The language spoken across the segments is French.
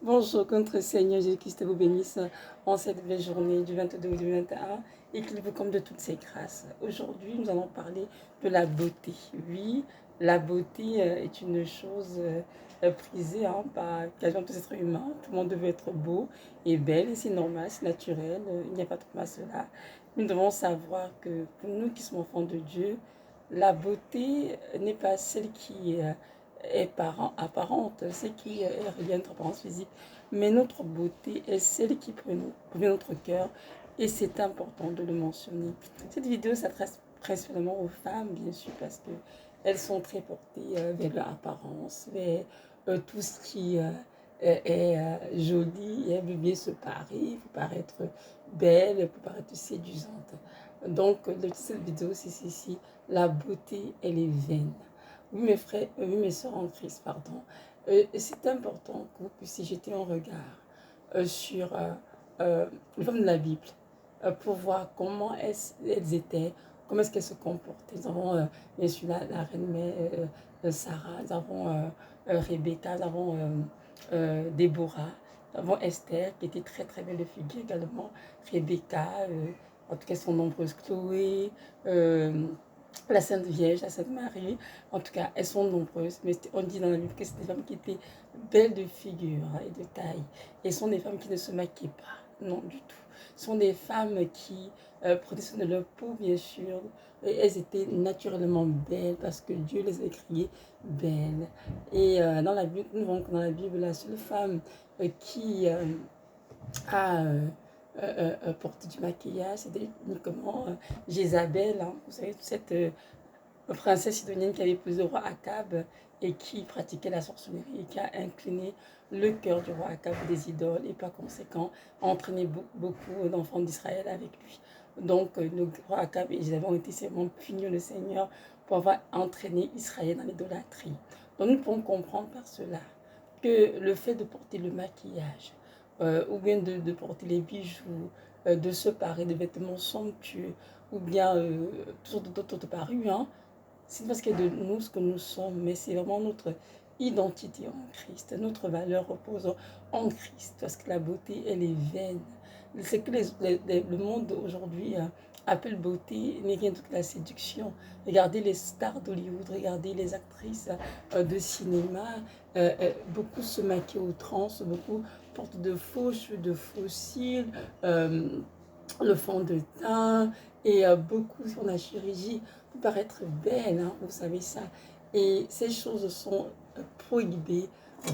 Bonjour, que notre Seigneur Jésus-Christ vous bénisse en cette belle journée du 22 au 21 et qu'il vous comble de toutes ses grâces. Aujourd'hui, nous allons parler de la beauté. Oui, la beauté est une chose prisée par quasiment tous les êtres humains. Tout le monde veut être beau et belle et c'est normal, c'est naturel. Il n'y a pas de mal à cela. Nous devons savoir que pour nous qui sommes enfants de Dieu, la beauté n'est pas celle qui est apparente, ce qui est relié à notre apparence physique. Mais notre beauté est celle qui provient de notre cœur et c'est important de le mentionner. Cette vidéo s'adresse principalement aux femmes, bien sûr, parce qu'elles sont très portées vers leur apparence, vers tout ce qui est joli, et elles veulent bien se parer, pour paraître belle, pour paraître séduisante. Donc, le titre de cette vidéo, c'est ceci, la beauté, elle est vaine. Oui, mes frères, oui, mes soeurs en Christ, pardon. C'est important que vous puissiez jeter un regard sur les femmes de la Bible pour voir comment elles étaient, comment est-ce qu'elles se comportaient. Nous avons bien sûr la reine mère Sarah, nous avons Rebecca, nous avons Déborah, nous avons Esther qui était très très belle de figure également, Rebecca, en tout cas elles sont nombreuses, Chloé, la Sainte Vierge, la Sainte Marie, en tout cas, elles sont nombreuses, mais on dit dans la Bible que c'est des femmes qui étaient belles de figure et de taille. Et ce sont des femmes qui ne se maquillent pas, non du tout. Ce sont des femmes qui prenaient soin de leur peau, bien sûr. Et elles étaient naturellement belles parce que Dieu les a créées belles. Et dans la Bible, nous voyons que dans la Bible, la seule femme qui a porté du maquillage, c'était uniquement Jézabel, hein. Vous savez, cette princesse sidonienne qui avait épousé le roi Akab et qui pratiquait la sorcellerie et qui a incliné le cœur du roi Akab des idoles et par conséquent a entraîné beaucoup d'enfants d'Israël avec lui. Donc le roi Akab et Jézabel ont été sévèrement punis le Seigneur pour avoir entraîné Israël dans l'idolâtrie. Donc nous pouvons comprendre par cela que le fait de porter le maquillage ou bien de porter les bijoux, de se parer de vêtements somptueux ou bien toutes d'autres parures, hein, c'est parce que de nous ce que nous sommes, mais c'est vraiment notre identité en Christ. Notre valeur repose en Christ, parce que la beauté, elle est vaine. C'est que le monde aujourd'hui appelle beauté n'est rien d'autre que la séduction. Regardez les stars d'Hollywood, regardez les actrices de cinéma, beaucoup se maquillent aux trans, beaucoup portent de faux cheveux, de faux cils, le fond de teint, et beaucoup font la chirurgie pour paraître belle, hein, vous savez ça. Et ces choses sont prohibées,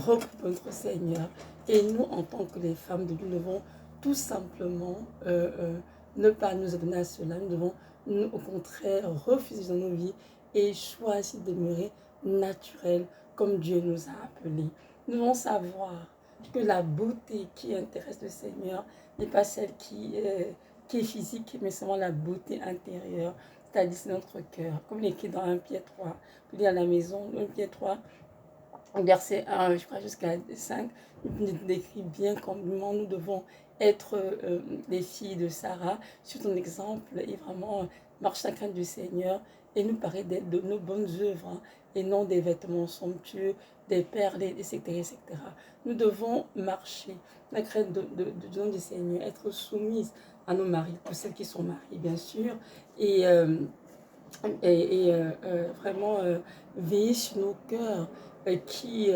repris par notre Seigneur. Et nous, en tant que les femmes de Dieu, nous devons tout simplement ne pas nous adonner à cela. Nous devons, au contraire, refuser dans nos vies et choisir de demeurer naturel comme Dieu nous a appelés. Nous devons savoir que la beauté qui intéresse le Seigneur n'est pas celle qui est physique, mais seulement la beauté intérieure, c'est-à-dire c'est notre cœur. Comme il est écrit dans 1 Pierre 3, vous lire à la maison, 1 Pierre 3, verset 1, je crois jusqu'à 5, il décrit bien comment nous devons être les filles de Sarah, sur ton exemple, et vraiment marcher à la crainte du Seigneur, et nous paraît d'être de nos bonnes œuvres, hein, et non des vêtements somptueux, des perles, etc., etc. Nous devons marcher la crainte du nom du Seigneur, être soumises à nos maris, pour celles qui sont mariées, bien sûr, et, vraiment veiller sur nos cœurs qui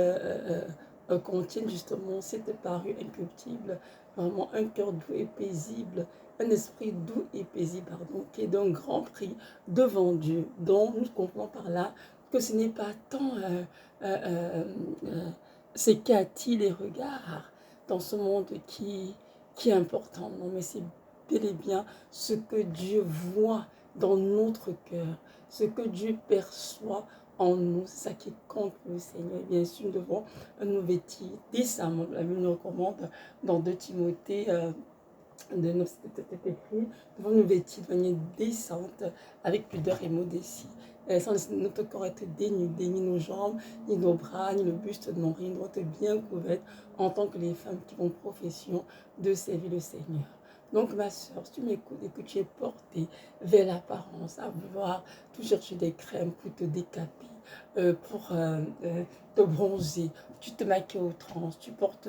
contiennent justement cette parure incorruptible, vraiment un cœur doux et paisible, un esprit doux et paisible, pardon, qui est d'un grand prix devant Dieu. Donc nous comprenons par là que ce n'est pas tant ce qui attire les regards dans ce monde qui est important, non, mais c'est bel et bien ce que Dieu voit dans notre cœur, ce que Dieu perçoit en nous, c'est ça qui compte pour le Seigneur. Et bien sûr, nous devons nous vêtir décemment. La Bible nous recommande dans 2 Timothée, de nos écrits, nous devons nous vêtir de manière décente, avec pudeur et modestie. Sans laisser notre corps être dénudé, ni nos jambes, ni nos bras, ni le buste de nos reins, nous devons être bien couvertes en tant que les femmes qui font profession de servir le Seigneur. Donc ma soeur, si tu m'écoutes et que tu es portée vers l'apparence, à vouloir tout chercher des crèmes pour te décaper, pour te bronzer. Tu te maquilles à outrance, tu portes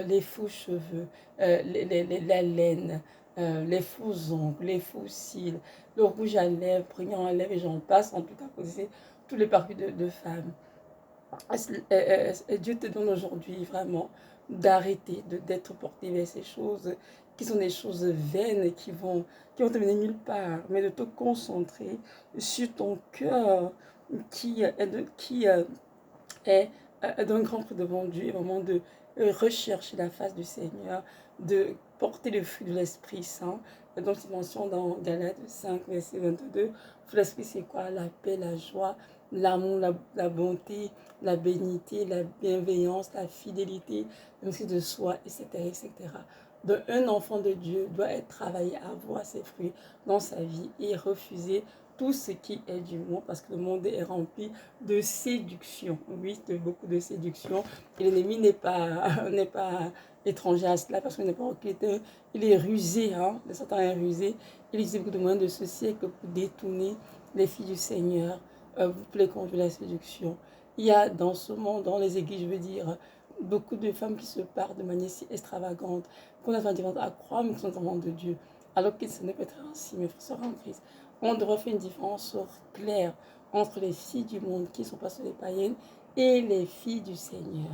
les faux cheveux, la laine, les faux ongles, les faux cils, le rouge à lèvres, brillant à lèvres, et j'en passe, en tout cas, c'est tous les parfums de femmes. Dieu te donne aujourd'hui vraiment d'arrêter d'être porté vers ces choses qui sont des choses vaines qui vont te mener nulle part, mais de te concentrer sur ton cœur qui est d'un grand cru devant Dieu, vraiment de rechercher la face du Seigneur, de porter le fruit de l'Esprit Saint. Donc, il mentionne dans Galates 5, verset 22, l'Esprit, c'est quoi? La paix, la joie, l'amour, la bonté, la bénignité, la bienveillance, la fidélité, le maîtrise de soi, etc., etc. Donc, un enfant de Dieu doit être travaillé à voir ses fruits dans sa vie et refuser tout ce qui est du monde, parce que le monde est rempli de séduction. Oui, de beaucoup de séduction. Et l'ennemi n'est pas, n'est pas étranger à cela, parce qu'il n'est pas enquêteur. Il est rusé, hein? Le Satan est rusé. Il utilise beaucoup de moyens de ce siècle pour détourner les filles du Seigneur, pour les conduire à la séduction. Il y a dans ce monde, dans les églises, je veux dire, beaucoup de femmes qui se parlent de manière si extravagante, qu'on a tendance à croire, mais qui sont enfants de Dieu. Alors que ce n'est pas être ainsi, mes frères en Christ. On devrait faire une différence claire entre les filles du monde qui sont passées les païennes et les filles du Seigneur.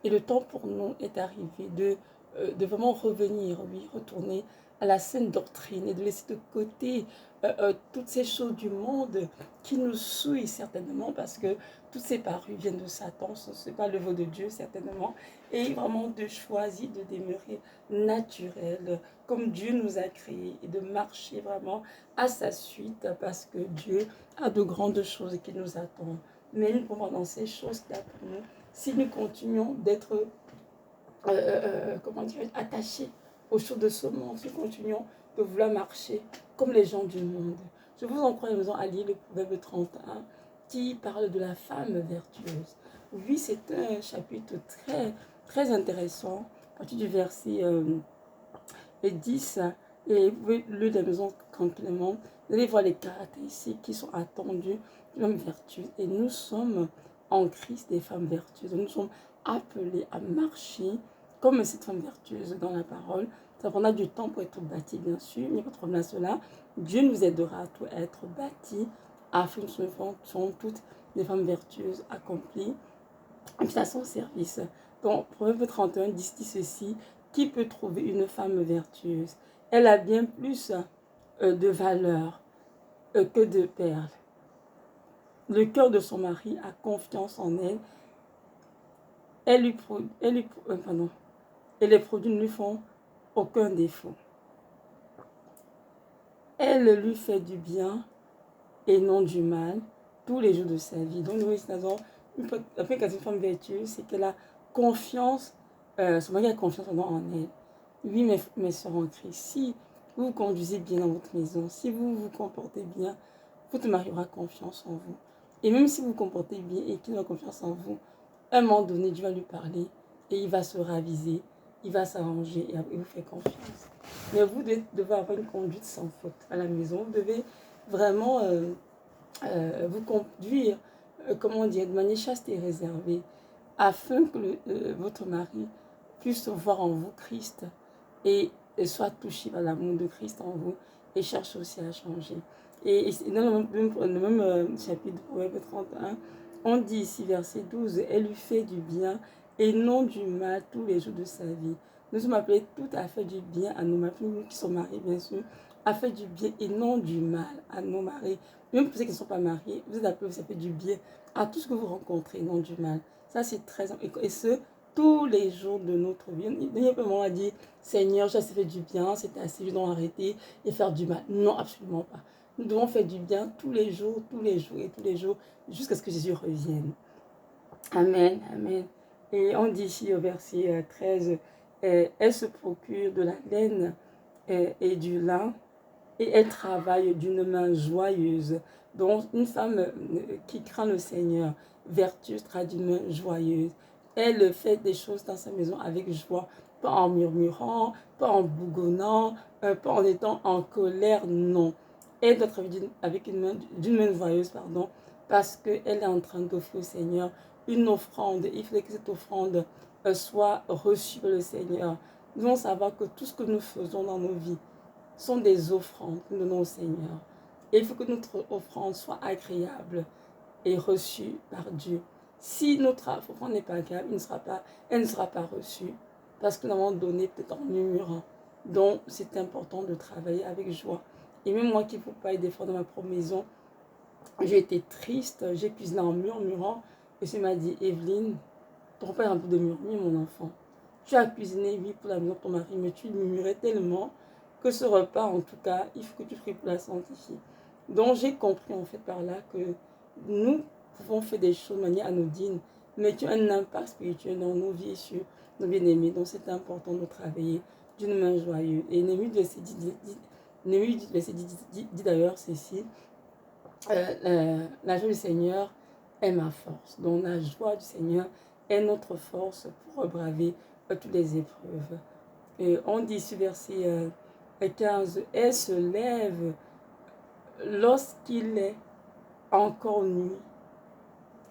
Et le temps pour nous est arrivé de vraiment revenir, oui, retourner à la saine doctrine et de laisser de côté toutes ces choses du monde qui nous souillent certainement, parce que toutes ces parues viennent de Satan, ce n'est pas l'œuvre de Dieu certainement, et vraiment de choisir de demeurer naturel comme Dieu nous a créés et de marcher vraiment à sa suite, parce que Dieu a de grandes choses qui nous attendent. Mais nous pouvons dans ces choses qu'il a pour nous si nous continuons d'être comment dire, attachés aux choses de ce monde, si nous continuons de vouloir marcher comme les gens du monde. Je vous encourage à lire le Proverbe 31 qui parle de la femme vertueuse. Oui, c'est un chapitre très, très intéressant, à partir du verset 10, et vous pouvez lire la maison tranquillement. Vous allez voir les caractéristiques qui sont attendues d'une femme vertueuse. Et nous sommes en Christ des femmes vertueuses. Nous sommes appelés à marcher comme cette femme vertueuse dans la parole. Ça prendra du temps pour être bâti, bien sûr. Il n'y a pas de problème à cela. Dieu nous aidera à tout être bâti afin que nous soyons toutes des femmes vertueuses accomplies à son service. Donc, Proverbe 31 dit ceci: qui peut trouver une femme vertueuse? Elle a bien plus de valeur que de perles. Le cœur de son mari a confiance en elle. Et les produits ne lui font aucun défaut. Elle lui fait du bien et non du mal tous les jours de sa vie. Donc, nous voyons, une femme vertueuse, c'est qu'elle a confiance, son mari a confiance en elle. Oui, mes soeurs en Christ, si vous vous conduisez bien dans votre maison, si vous vous comportez bien, votre mari aura confiance en vous. Et même si vous vous comportez bien et qu'il a confiance en vous, à un moment donné, Dieu va lui parler et il va se raviser, il va s'arranger et vous fait confiance. Mais vous devez avoir une conduite sans faute à la maison. Vous devez vraiment vous conduire, comment dire, de manière chaste et réservée, afin que votre mari puisse voir en vous Christ et soit touché par l'amour de Christ en vous et cherche aussi à changer. Et dans le même chapitre, Proverbe 31, on dit ici, verset 12, elle lui fait du bien et non du mal tous les jours de sa vie. Nous sommes appelés tout à faire du bien à nos maris, nous qui sommes mariés bien sûr, à faire du bien et non du mal à nos maris. Même pour ceux qui ne sont pas mariés, vous êtes appelés à faire du bien à tout ce que vous rencontrez, non du mal. Ça c'est très important. Et ce, tous les jours de notre vie. Il n'y a pas un moment à dire, Seigneur, j'ai assez fait du bien, c'est assez, je dois arrêter et faire du mal. Non, absolument pas. Nous devons faire du bien tous les jours et tous les jours, jusqu'à ce que Jésus revienne. Amen, amen. Et on dit ici au verset 13, elle se procure de la laine et du lin, et elle travaille d'une main joyeuse. Donc une femme qui craint le Seigneur, vertueuse, traduit d'une main joyeuse. Elle fait des choses dans sa maison avec joie, pas en murmurant, pas en bougonnant, pas en étant en colère, non. Elle doit travailler d'une main joyeuse, pardon, parce qu'elle est en train d'offrir au Seigneur une offrande. Il faut que cette offrande soit reçue par le Seigneur. Nous devons savoir que tout ce que nous faisons dans nos vies sont des offrandes que nous donnons au Seigneur. Et il faut que notre offrande soit agréable et reçue par Dieu. Si notre offrande n'est pas agréable, elle ne sera pas reçue parce que nous avons donné peut-être en murmurant. Donc, c'est important de travailler avec joie. Et même moi qui ne peux pas être des fois dans ma propre maison, j'ai été triste, j'ai cuisiné en murmurant. Et je m'a dit, Evelyne, ton père un peu de murmure, mon enfant. Tu as cuisiné, oui, pour la maison de ton mari, mais tu murmurais tellement que ce repas, en tout cas, il faut que tu pries pour la sanctifier. Donc, j'ai compris en fait par là que nous pouvons faire des choses de manière anodine, mais qui ont un impact spirituel dans nos vies et sur nos bien-aimés. Donc, c'est important de travailler d'une main joyeuse. Et Néhémie dit d'ailleurs ceci, la joie du Seigneur est ma force. Donc, la joie du Seigneur est notre force pour braver toutes les épreuves. Et on dit sur verset 15, elle se lève lorsqu'il est encore nuit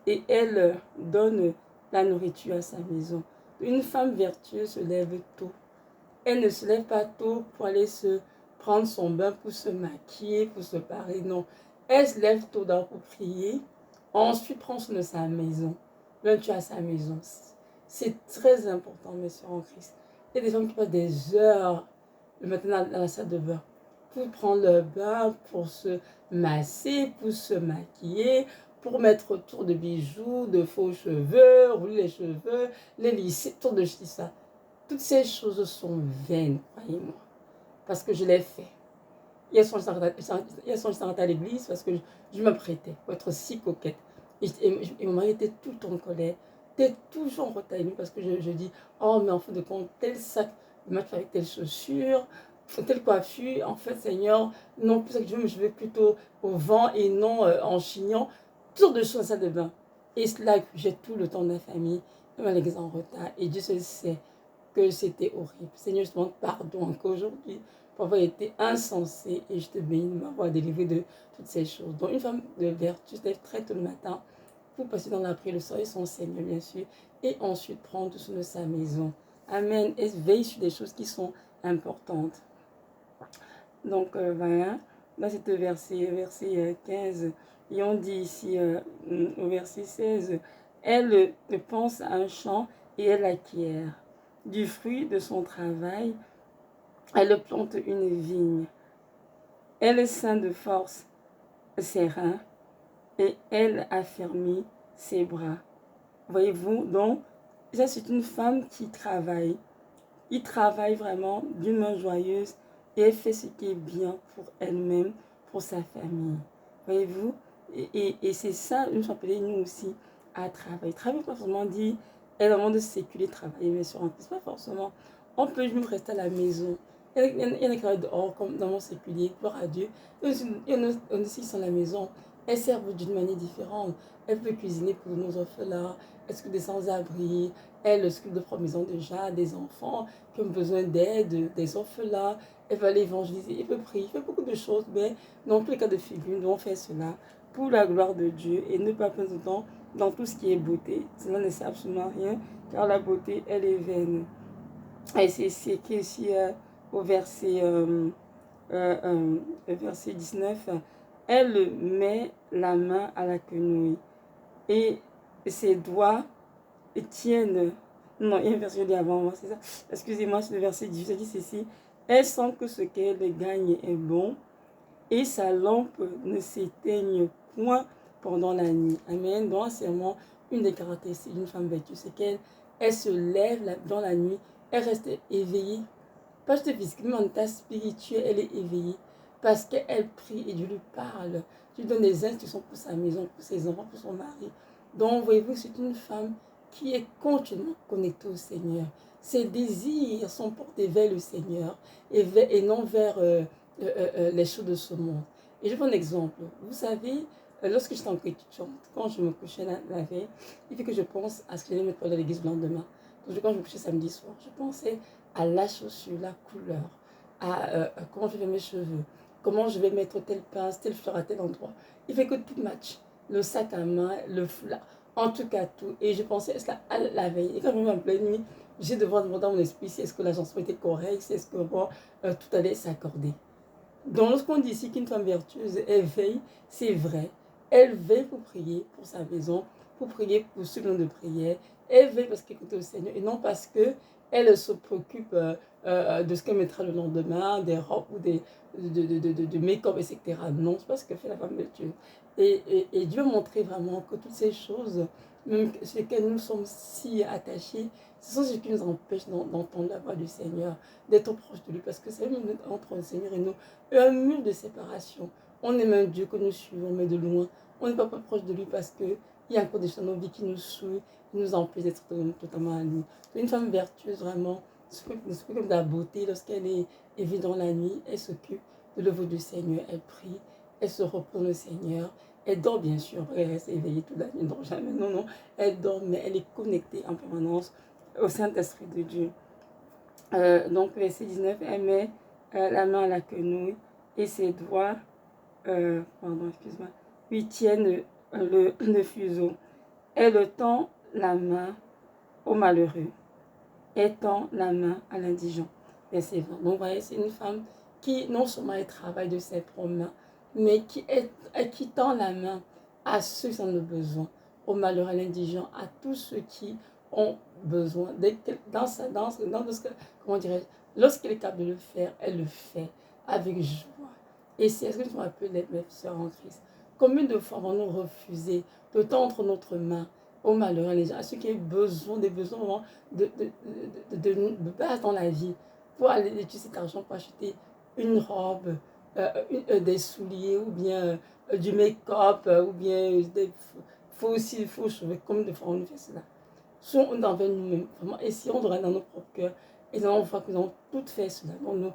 et elle donne la nourriture à sa maison. Une femme vertueuse se lève tôt. Elle ne se lève pas tôt pour aller se prendre son bain, pour se maquiller, pour se parer, non. Elle se lève tôt d'abord pour prier, ensuite prend soin de sa maison. Même tu as sa maison. C'est très important, mes soeurs en Christ. Il y a des femmes qui passent des heures le matin dans la salle de bain pour prendre leur bain, pour se masser, pour se maquiller, pour mettre autour de bijoux, de faux cheveux, rouler les cheveux, les lisser, tout de ça. Toutes ces choses sont vaines, croyez-moi, parce que je l'ai fait. Hier soir, je rentrée à l'église parce que je m'apprêtais pour être si coquette. Et mon mari était tout le temps en colère. Était toujours en retard parce que je dis, oh, mais en fin de compte, tel sac, match avec telle chaussure, telle coiffure. En fait, Seigneur, non plus ça que je veux plutôt au vent et non en chignant. Toutes de choses, ça de bain. Et cela, j'ai tout le temps de la famille, même à l'église en retard. Et Dieu se sait que c'était horrible. Seigneur, je te demande pardon encore aujourd'hui pour avoir été insensée et je te bénis de m'avoir délivré de toutes ces choses. Donc, une femme de vertu se lève très tôt le matin pour passer dans la prière le soir et son Seigneur, bien sûr, et ensuite prendre soin de sa maison. Amen. Et veille sur des choses qui sont importantes. Donc, voilà. Là, c'est le verset 15. Et on dit ici, au verset 16, elle pense à un champ et elle acquiert du fruit de son travail. Elle plante une vigne. Elle ceint de force ses reins et elle affermit ses bras. Voyez-vous, donc, ça c'est une femme qui travaille. Il travaille vraiment d'une main joyeuse et elle fait ce qui est bien pour elle-même, pour sa famille. Voyez-vous, et c'est ça, nous appelons nous aussi à travailler. Travailler, pas forcément dire, elle a de séculer, travailler, mais sur un peu, pas forcément. On peut juste rester à la maison. Il y en a qui travaillent dehors, comme dans mon séculier, gloire à Dieu. Il y en a aussi qui sont à la maison. Elles servent d'une manière différente. Elle peut cuisiner pour nos orphelins, elle s'occupe des sans-abri, elle s'occupe de provisions déjà, des enfants qui ont besoin d'aide, des orphelins. Elle va aller évangéliser, elle peut prier, elle fait beaucoup de choses, mais dans tous les cas de figure, nous devons faire cela pour la gloire de Dieu et ne pas perdre de temps dans tout ce qui est beauté. Cela ne sert absolument à rien, car la beauté, elle est vaine. Et c'est écrit ici au verset 19, elle met la main à la quenouille et ses doigts tiennent. Non, il y a une version de avant, c'est ça. Excusez-moi, c'est le verset 18, ça dit ceci. Elle sent que ce qu'elle gagne est bon et sa lampe ne s'éteigne point pendant la nuit. Amen. Donc, c'est vraiment une des caractéristiques d'une femme vertueuse, c'est qu'elle se lève dans la nuit, elle reste éveillée. Pas juste physiquement, en état spirituel, elle est éveillée parce qu'elle prie et Dieu lui parle. Dieu donne des instructions pour sa maison, pour ses enfants, pour son mari. Donc, voyez-vous, c'est une femme qui est continuellement connectée au Seigneur. Ses désirs sont portés vers le Seigneur et non vers les choses de ce monde. Et je prends un exemple. Vous savez, lorsque j'étais en étudiante, quand je me couchais la veille, il fait que je pense à ce que j'allais mettre pour aller à l'église le lendemain. Donc, quand je me couchais samedi soir, je pensais à la chaussure, la couleur, à comment je vais mes cheveux, comment je vais mettre telle pince, telle fleur à tel endroit. Il fait que tout match. le sac à main, le foulard, en tout cas tout. Et je pensais à cela à la veille. Et quand je me en pleine nuit, j'ai devoir demander à mon esprit si est-ce que la chanson était correcte, si est-ce que bon, tout allait s'accorder. Donc lorsqu'on dit ici qu'une femme vertueuse, elle veille, c'est vrai. Elle veille pour prier pour sa maison, pour prier pour ceux qui ont de prière. Elle veille parce qu'elle écoute au Seigneur et non parce que elle se préoccupe de ce qu'elle mettra le lendemain, des robes ou de make-up, etc. Non, c'est pas ce que fait la femme vertueuse. Et Dieu montrait vraiment que toutes ces choses, même sur lesquelles nous sommes si attachés, ce sont ce qui nous empêchent d'entendre la voix du Seigneur, d'être proche de lui. Parce que c'est entre le Seigneur et nous, un mur de séparation. On aime un Dieu que nous suivons, mais de loin. On n'est pas proche de lui parce qu'il y a encore des choses dans nos vies qui nous souillent, qui nous empêchent d'être totalement à lui. Une femme vertueuse, vraiment, s'occupe comme de la beauté. Lorsqu'elle est éveillée dans la nuit, elle s'occupe de l'œuvre du Seigneur. Elle prie, elle se repose le Seigneur. Elle dort, bien sûr. Elle reste éveillée toute la nuit, elle ne dort jamais. Non, non. Elle dort, mais elle est connectée en permanence au Saint-Esprit de Dieu. Donc, verset 19, elle met la main à la quenouille et ses doigts, lui tiennent le fuseau. Elle tend la main au malheureux et tend la main à l'indigent. Verset 20. Donc, vous voyez, c'est une femme qui, non seulement elle travaille de ses propres mains, mais qui tend la main à ceux qui en ont besoin, aux malheureux, à l'indigent, à tous ceux qui ont besoin. Dans ce que, comment dirais-je, lorsqu'elle est capable de le faire, elle le fait avec joie. Et c'est ce que je m'appelle mes sœurs en Christ. Combien de fois avons-nous refusé de tendre notre main aux malheureux, les gens, à ceux qui ont besoin, des besoins vraiment de base dans la vie, pour aller utiliser cet argent pour acheter une robe, des souliers, ou bien du make-up, ou bien des faux cheveux. Combien de fois on nous fait cela? Soit on envers nous-mêmes, vraiment, essayons de regarder dans nos propres cœurs, et nous allons voir que nous avons toutes fait cela. Donc nous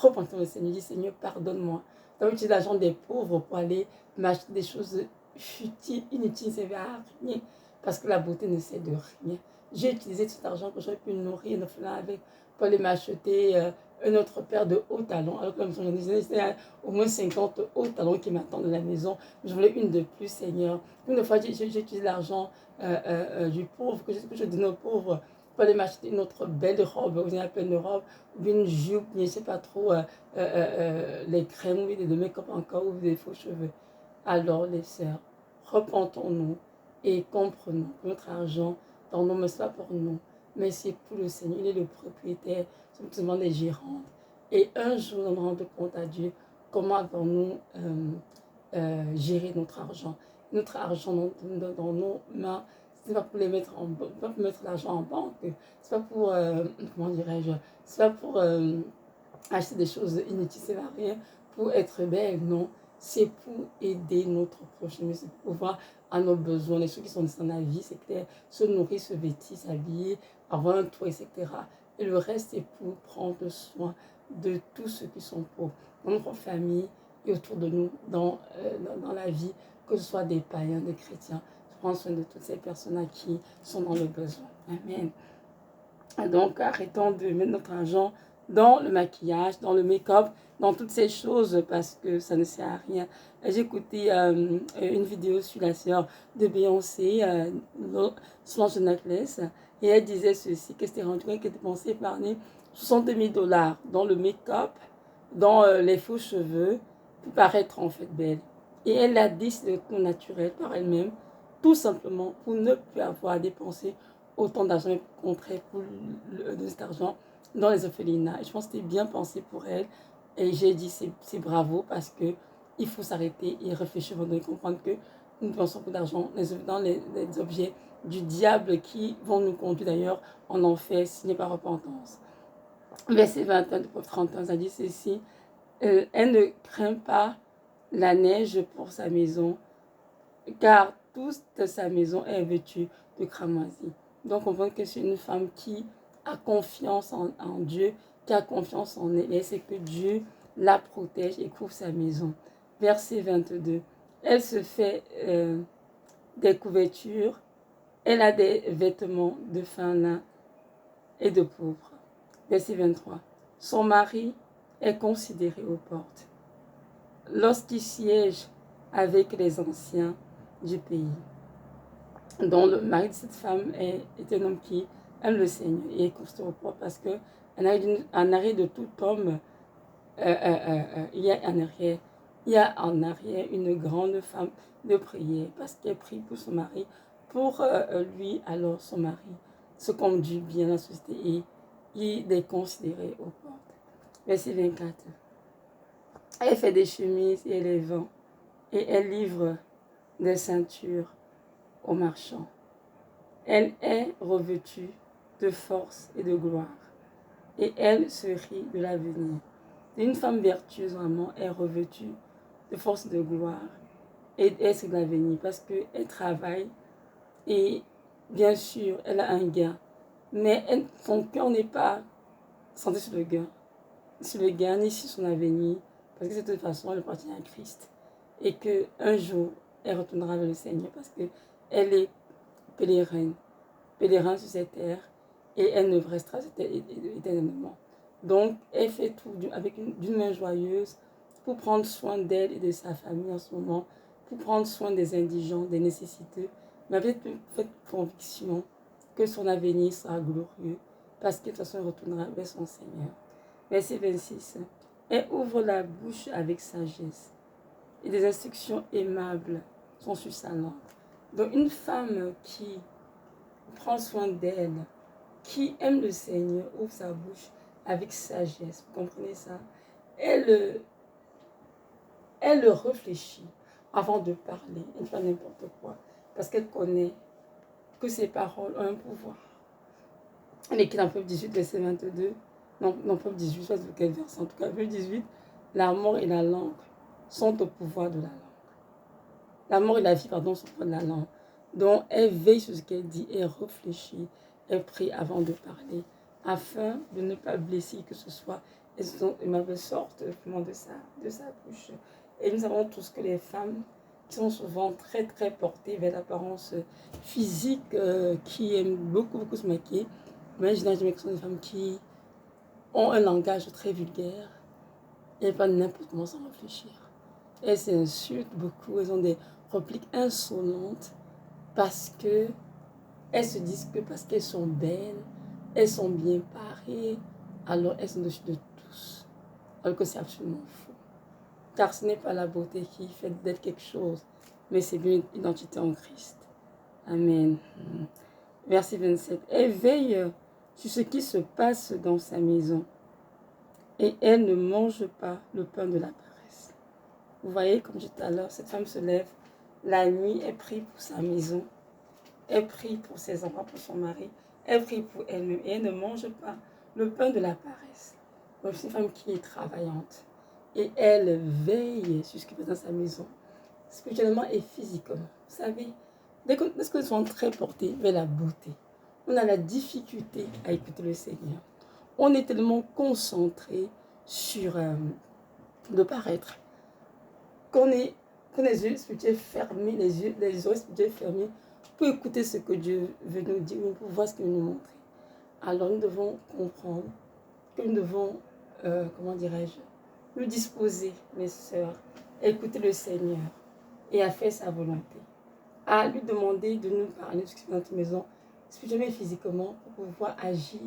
repentons le Seigneur, dit Seigneur, pardonne-moi. J'ai utilisé l'argent des pauvres pour aller m'acheter des choses futiles, inutiles, ça ne sert à rien, parce que la beauté ne sert de rien. J'ai utilisé cet argent que j'aurais pu nourrir nos fleurs avec, pour aller m'acheter une autre paire de hauts talons, alors que j'en disais, au moins 50 hauts talons qui m'attendent de la maison. Je voulais une de plus, Seigneur. Une fois, j'ai utilisé l'argent du pauvre, que je donne aux pauvres, pour aller m'acheter une autre belle robe, ou une pleine robe, ou une jupe, je ne sais pas trop, les crèmes, ou des make-up encore, ou des faux cheveux. Alors, les sœurs, repentons-nous et comprenons que notre argent dans nos mains, ce n'est pas pour nous, mais c'est pour le Seigneur. Il est le propriétaire, c'est seulement les gérantes. Et un jour, nous nous rendons compte à Dieu comment avons-nous gérer notre argent. Notre argent dans nos mains, ce n'est pas pour les mettre en banque, pas pour mettre l'argent en banque, c'est pas pour, comment dirais-je, c'est pas pour acheter des choses inutiles, c'est pas rien, pour être belle, non. C'est pour aider notre prochain, c'est pour pouvoir à nos besoins, les choses qui sont dans la vie, c'est clair, se nourrir, se vêtir, s'habiller, avoir un toit, etc. Et le reste, c'est pour prendre soin de tous ceux qui sont pauvres, dans notre famille et autour de nous, dans la vie, que ce soit des païens, des chrétiens. Prendre soin de toutes ces personnes qui sont dans le besoin. Amen. Donc, arrêtons de mettre notre argent dans le maquillage, dans le make-up, dans toutes ces choses parce que ça ne sert à rien. J'ai écouté une vidéo sur la sœur de Beyoncé, Solange Knowles, et elle disait ceci, que c'était rendu compte qu'elle dépensait par année 60 000 $ dans le make-up, dans les faux cheveux, pour paraître en fait belle. Et elle a dit c'est le naturel par elle-même, tout simplement pour ne plus avoir à dépenser autant d'argent, mais au contraire pour de cet argent dans les orphelinats. Et je pense que c'était bien pensé pour elle. Et j'ai dit c'est bravo parce que il faut s'arrêter et réfléchir avant de comprendre que nous dépensons beaucoup d'argent dans les objets du diable qui vont nous conduire d'ailleurs en enfer s'il n'y a pas repentance. Verset 21 du prophète 31, ça dit ceci. Elle ne craint pas la neige pour sa maison, car toute sa maison est vêtue de cramoisie. Donc on voit que c'est une femme qui a confiance en Dieu, qui a confiance en elle, et c'est que Dieu la protège et couvre sa maison. Verset 22. Elle se fait des couvertures, elle a des vêtements de fin lin et de pourpre. Verset 23. Son mari est considéré aux portes. Lorsqu'il siège avec les anciens, du pays. Donc le mari de cette femme est un homme qui aime le Seigneur et est constant au poids parce que en arrière de tout homme, il y a en arrière une grande femme de prière parce qu'elle prie pour son mari, pour lui, alors son mari se conduit bien dans la société et il est considéré aux portes. Verset 24. Elle fait des chemises et les vend et elle livre des ceintures aux marchands. Elle est revêtue de force et de gloire et elle se rit de l'avenir. Une femme vertueuse vraiment est revêtue de force et de gloire et elle se rit de l'avenir parce qu'elle travaille et bien sûr elle a un gain, mais son cœur n'est pas centré sur le gain ni sur son avenir parce que de toute façon elle appartient à Christ et qu'un jour elle retournera vers le Seigneur parce qu'elle est pèlerin sur cette terre et elle ne restera éternellement. Donc, elle fait tout d'une main joyeuse pour prendre soin d'elle et de sa famille en ce moment, pour prendre soin des indigents, des nécessiteux, mais avec cette conviction que son avenir sera glorieux parce que de toute façon, elle retournera vers son Seigneur. Verset 26. Elle ouvre la bouche avec sagesse et des instructions aimables sont sur sa langue. Donc, une femme qui prend soin d'elle, qui aime le Seigneur, ouvre sa bouche avec sagesse. Vous comprenez ça? Elle réfléchit avant de parler. Elle ne fait pas n'importe quoi. Parce qu'elle connaît que ses paroles ont un pouvoir. Elle écrit dans Proverbe 18, verset 22. Non, Proverbe 18, je sais pas quel verset. En tout cas, Proverbe 18, la mort et la langue sont au pouvoir de la langue. La mort et la vie, pardon, sont au pouvoir de la langue. Donc, elle veille sur ce qu'elle dit, elle réfléchit, elle prie avant de parler, afin de ne pas blesser que ce soit. Et mauvaise sorte de sa bouche. Et nous savons tous que les femmes qui sont souvent très, très portées vers l'apparence physique, qui aiment beaucoup, beaucoup se maquiller, mais généralement, ce sont des femmes qui ont un langage très vulgaire et pas n'importe comment sans réfléchir. Elles s'insultent beaucoup, elles ont des répliques insolentes parce que elles se disent que parce qu'elles sont belles, elles sont bien parées, alors elles sont au-dessus de tous. Alors que c'est absolument faux. Car ce n'est pas la beauté qui fait d'être quelque chose, mais c'est bien une identité en Christ. Amen. Verset 27. Elle veille sur ce qui se passe dans sa maison et elle ne mange pas le pain de la paresse. Vous voyez, comme je disais tout à l'heure, cette femme se lève la nuit, elle prie pour sa maison. Elle prie pour ses enfants, pour son mari. Elle prie pour elle-même. Et elle ne mange pas le pain de la paresse. Donc, c'est une femme qui est travaillante. Et elle veille sur ce qui se passe dans sa maison, spirituellement et physiquement. Vous savez, dès que nous sommes très portés vers la beauté, on a la difficulté à écouter le Seigneur. On est tellement concentré sur le paraître qu'on est les yeux spirituels fermés, les oreilles spirituelles fermées pour écouter ce que Dieu veut nous dire, pour voir ce qu'il veut nous montrer. Alors nous devons comprendre que nous devons, comment dirais-je, nous disposer, mes sœurs, à écouter le Seigneur et à faire sa volonté. À lui demander de nous parler de ce qui se passe dans notre maison, spirituellement et physiquement, pour pouvoir agir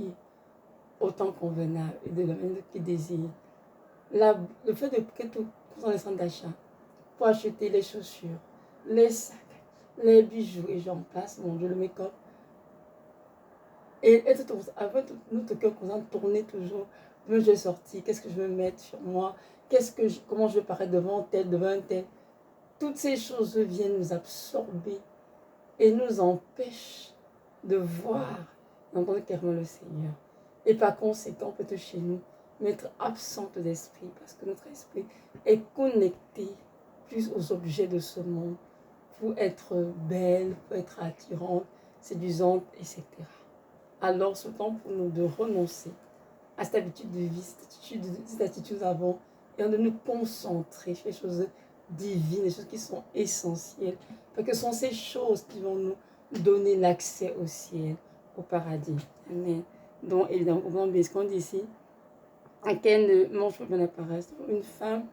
autant convenable et de la manière qu'il désire. Le fait de que tout dans les centres d'achat, pour acheter les chaussures, les sacs, les bijoux et j'en passe, mon Dieu, le make-up. Et être avec notre cœur constant, tourner toujours. Comment je vais sortir, qu'est-ce que je veux mettre sur moi, comment je vais paraître devant un tel. Toutes ces choses viennent nous absorber et nous empêchent de voir et entendre clairement le Seigneur. Et par conséquent, peut-être chez nous, mais être absente d'esprit parce que notre esprit est connecté plus aux objets de ce monde pour être belle, pour être attirante, séduisante, etc. Alors, ce temps pour nous de renoncer à cette habitude de vie, cette attitude que nous avons, et de nous concentrer sur les choses divines, les choses qui sont essentielles, parce que ce sont ces choses qui vont nous donner l'accès au ciel, au paradis. Amen. Donc, évidemment, ce qu'on dit ici, qu'elle ne mange pas bien la paresse. Une femme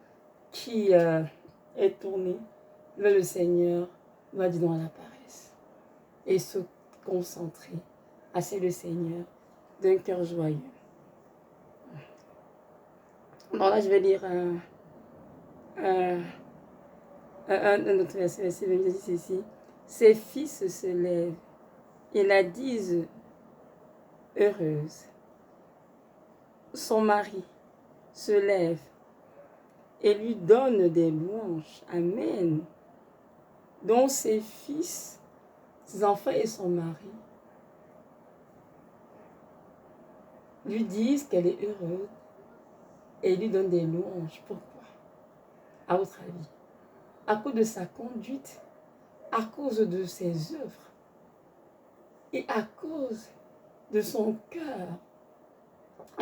qui est tournée vers le Seigneur va dire dans la paresse et se concentrer à c'est le Seigneur d'un cœur joyeux. Bon, là, je vais lire un autre verset, verset 20, dit ceci. Ses fils se lèvent et la disent heureuse. Son mari se lève et lui donne des louanges. Amen. Donc ses fils, ses enfants et son mari lui disent qu'elle est heureuse et lui donnent des louanges. Pourquoi? À votre avis? À cause de sa conduite, à cause de ses œuvres et à cause de son cœur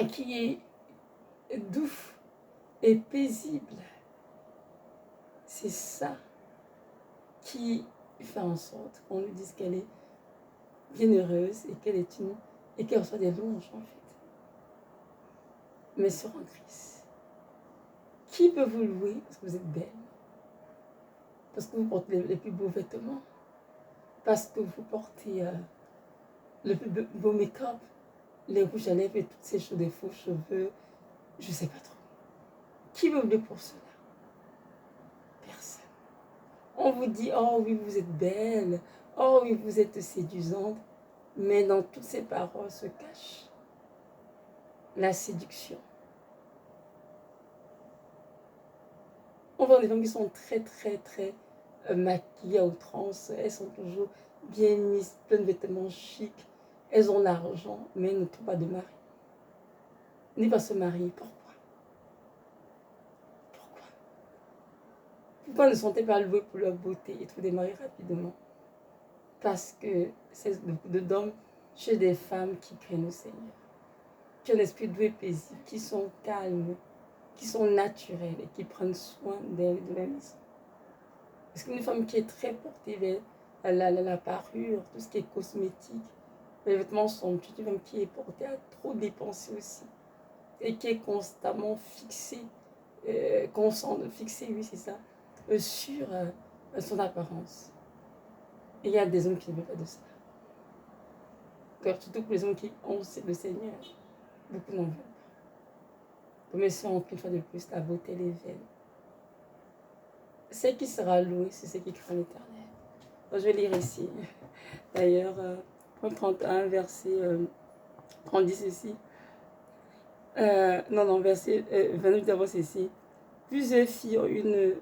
qui est doux et paisible. C'est ça qui fait en sorte qu'on lui dise qu'elle est bien heureuse et qu'elle reçoit des louanges en fait. Mais sur en Christ, qui peut vous louer parce que vous êtes belle, parce que vous portez les plus beaux vêtements, parce que vous portez le plus beau make-up, les rouges à lèvres et toutes ces choses, des faux cheveux, je ne sais pas trop. Qui veut louer pour cela? Personne. On vous dit, oh oui, vous êtes belle, oh oui, vous êtes séduisante, mais dans toutes ces paroles se cache la séduction. On voit des femmes qui sont très maquillées à outrance, elles sont toujours bien mises, plein de vêtements chics, elles ont l'argent, mais elles ne trouvent pas de mari. Ni pas se marier. Pourquoi? Pourquoi ne sont-elles pas louées pour leur beauté et trouver des maris rapidement? Parce que c'est beaucoup d'hommes chez des femmes qui craignent le Seigneur, qui ont l'esprit doux et paisible, qui sont calmes, qui sont naturelles et qui prennent soin d'elles et de la maison. Parce qu'une femme qui est très portée vers la parure, tout ce qui est cosmétique, les vêtements somptueux, une femme qui est portée à trop dépenser aussi et qui est constamment fixée, oui c'est ça, sur son apparence. Et il y a des hommes qui ne veulent pas de ça. Surtout pour les hommes qui ont le Seigneur, beaucoup n'en veulent pas. Mais si on prie une fois de plus, la beauté les vaine. Ce qui sera loué, c'est ce qui craint l'Éternel. Je vais lire ici. D'ailleurs, 31, verset 30 dit ceci. Verset 28 d'abord ceci. Plusieurs firent une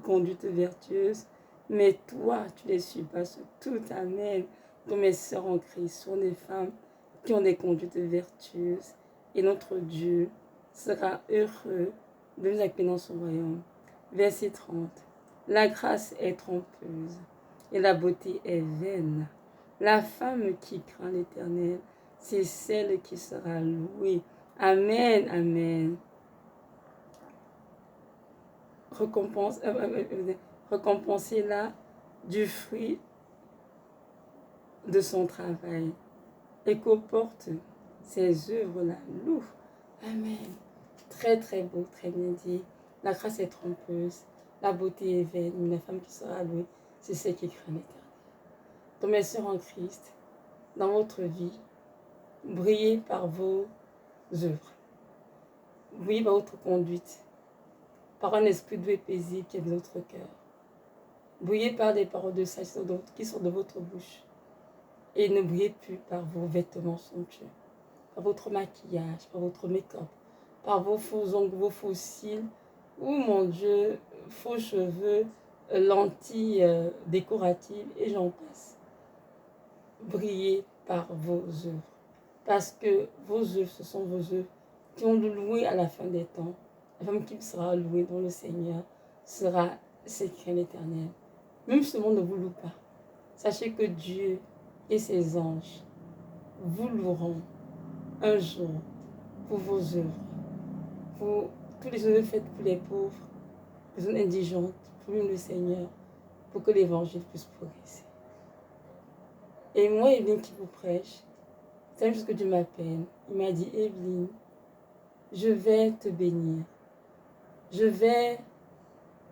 conduite vertueuse, mais toi, tu les suis pas sur tout. Amen. Comme mes sœurs en Christ sont des femmes qui ont des conduites vertueuses. Et notre Dieu sera heureux de nous accueillir dans son royaume. Verset 30. La grâce est trompeuse et la beauté est vaine. La femme qui craint l'Éternel, c'est celle qui sera louée. Amen, amen. Récompensez-la du fruit de son travail et qu'au porte ses œuvres la louent. Amen. Très beau, très bien dit. La grâce est trompeuse, la beauté est vaine, mais la femme qui sera louée, c'est celle qui craint l'Éternel. Donc mes sœurs en Christ, dans votre vie, brillez par vos œuvres. Brillez par votre conduite, par un esprit doux et paisible qui est dans votre cœur. Brillez par des paroles de sagesse qui sont de votre bouche. Et ne brillez plus par vos vêtements somptueux, par votre maquillage, par votre make-up, par vos faux ongles, vos faux cils, ou mon Dieu, faux cheveux, lentilles décoratives, et j'en passe. Brillez par vos œuvres, parce que vos œuvres, ce sont vos œuvres qui ont loué à la fin des temps. La femme qui sera louée dans le Seigneur sera celle qui craint l'Éternel. Même si ce monde ne vous loue pas, sachez que Dieu et ses anges vous loueront un jour pour vos œuvres, pour tous les œuvres faites pour les pauvres, les zones indigentes, pour le Seigneur, pour que l'évangile puisse progresser. Et moi, Evelyne qui vous prêche, c'est la même chose que Dieu m'appelle. Il m'a dit, Evelyne, je vais te bénir, je vais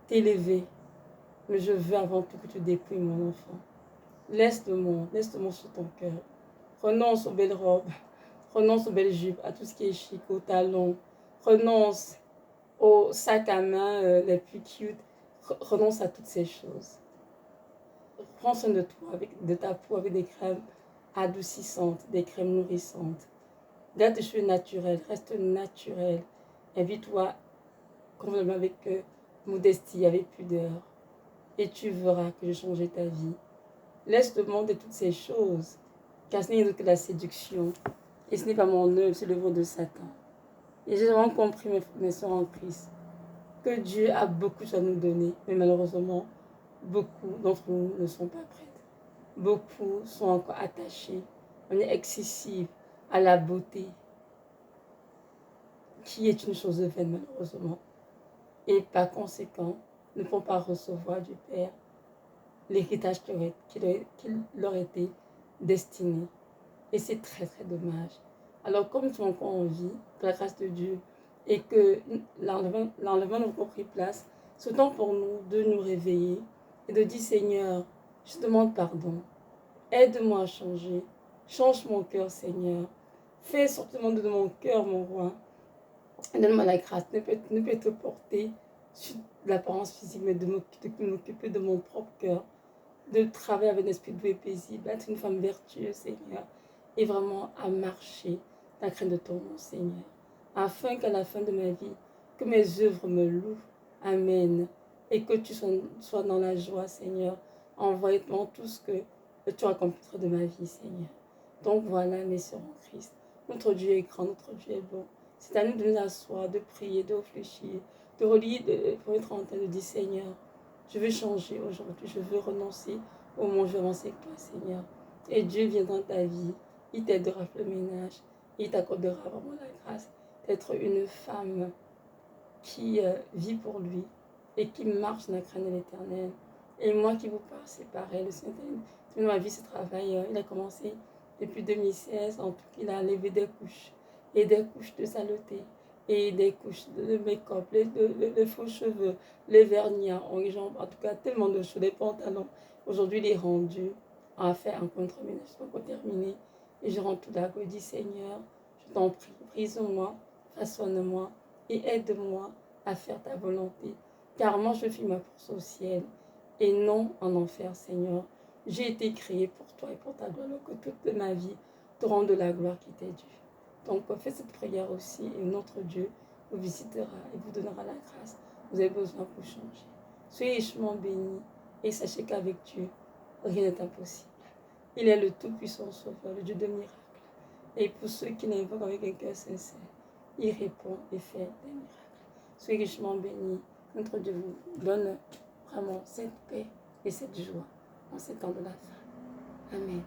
t'élever, Mais je veux avant tout que tu dépouilles mon enfant. Laisse le monde sur ton cœur. Renonce aux belles robes, renonce aux belles jupes, à tout ce qui est chic, aux talons. Renonce aux sacs à main les plus cute. Renonce à toutes ces choses. Prends soin de toi, de ta peau avec des crèmes adoucissantes, des crèmes nourrissantes. Garde tes cheveux naturels, reste naturel. Invite-toi convenablement avec modestie, avec pudeur. Et tu verras que j'ai changé ta vie. Laisse le monde et toutes ces choses, car ce n'est que la séduction. Et ce n'est pas mon œuvre, c'est l'œuvre de Satan. Et j'ai vraiment compris, mes soeurs en Christ, que Dieu a beaucoup à nous donner, mais malheureusement, beaucoup d'entre nous ne sont pas prêts. Beaucoup sont encore attachés, on est excessif à la beauté, qui est une chose vaine malheureusement. Et par conséquent, ne pourront pas recevoir du Père l'héritage qui leur était destiné. Et c'est très très dommage. Alors comme nous sommes encore en vie, par la grâce de Dieu, et que l'enlèvement n'a pas pris place, c'est temps pour nous de nous réveiller et de dire Seigneur, je te demande pardon. Aide-moi à changer. Change mon cœur, Seigneur. Fais sortir de mon cœur, mon roi. Donne-moi la grâce. Ne peut te porter sur l'apparence physique, mais de m'occuper de mon propre cœur. De travailler avec un esprit doux et paisible. Être une femme vertueuse, Seigneur. Et vraiment à marcher la crainte de ton nom, Seigneur. Afin qu'à la fin de ma vie, que mes œuvres me louent. Amen. Et que tu sois dans la joie, Seigneur. Envoie-moi tout ce que tu accompliras de ma vie, Seigneur. Donc voilà, mes sœurs en Christ. Notre Dieu est grand, notre Dieu est bon. C'est à nous de nous asseoir, de prier, de réfléchir, de relire, pour être en train de dire Seigneur, je veux changer aujourd'hui, je veux renoncer au monde, je veux avancer avec toi, Seigneur. Et Dieu vient dans ta vie, il t'aidera à faire le ménage, il t'accordera vraiment la grâce d'être une femme qui vit pour lui et qui marche dans la crainte de l'Éternel. Et moi qui vous parle, c'est pareil. Le Seigneur, ma vie, ce travail, il a commencé depuis 2016. En tout cas, il a enlevé des couches et des couches de saleté et des couches de make-up, les faux cheveux, les vernis en jambes, en tout cas, tellement de choses, les pantalons. Aujourd'hui, il est rendu à faire un contre-ménage, je ne peux pas terminer. Et je rentre tout d'accord, je dis Seigneur, je t'en prie, brise-moi, façonne-moi et aide-moi à faire ta volonté. Car moi, je fais ma course au ciel et non en enfer, Seigneur. J'ai été créé pour toi et pour ta gloire, alors que toute ma vie te rende la gloire qui t'est due. Donc, faites cette prière aussi et notre Dieu vous visitera et vous donnera la grâce. Vous avez besoin pour changer. Soyez richement bénis et sachez qu'avec Dieu, rien n'est impossible. Il est le Tout-Puissant Sauveur, le Dieu de miracles. Et pour ceux qui l'invoquent avec un cœur sincère, il répond et fait des miracles. Soyez richement bénis. Notre Dieu vous donne vraiment cette paix et cette joie en ces temps de la fin. Amen.